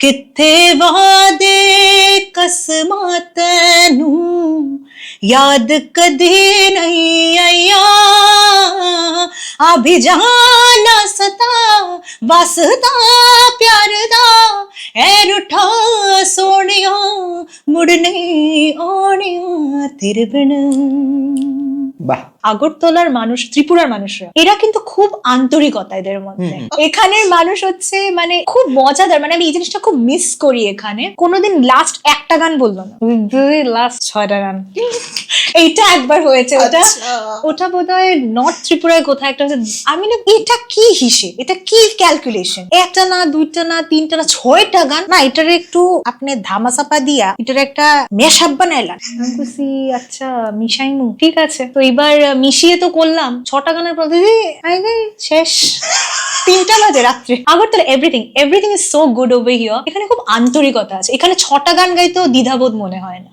किथे वादे कसमां तैनू याद कदे नहीं आया आ भी जाना सता वसदा प्यार दा ऐ रुठा सोनिया मुड़ नहीं आनिया तेरे बिन। বাহ, আগরতলার মানুষ, ত্রিপুরার মানুষরা এরা কিন্তু খুব আন্তরিকতা এদের মধ্যে। এখানের মানুষ হচ্ছে মানে খুব মজাদার, মানে আমি এই জিনিসটা খুব মিস করি। এখানে কোনোদিন লাস্ট একটা গান বললো না, লাস্ট 6টা গান। এইটা একবার হয়েছে, ওটা বোধহয় নর্থ ত্রিপুরায় কোথায় একটা হচ্ছে। আমি না এটা কি হিসেব, এটা কি ক্যালকুলেশন, একটা না দুইটা না তিনটা না 6টা গান না, এটার একটু আপনি ধামাচাপা দিয়া এটার একটা মেশআপ বানাইলাম। আমি বলছি আচ্ছা মিশাইমু, ঠিক আছে। তো এবার মিশিয়ে তো করলাম 6টা গানের প্রতিদিন শেষ 3টা বাজে রাত্রে। Agartala everything is so good over here. এখানে খুব আন্তরিকতা আছে, এখানে 6টা গান গাইতেও দ্বিধাবোধ মনে হয় না।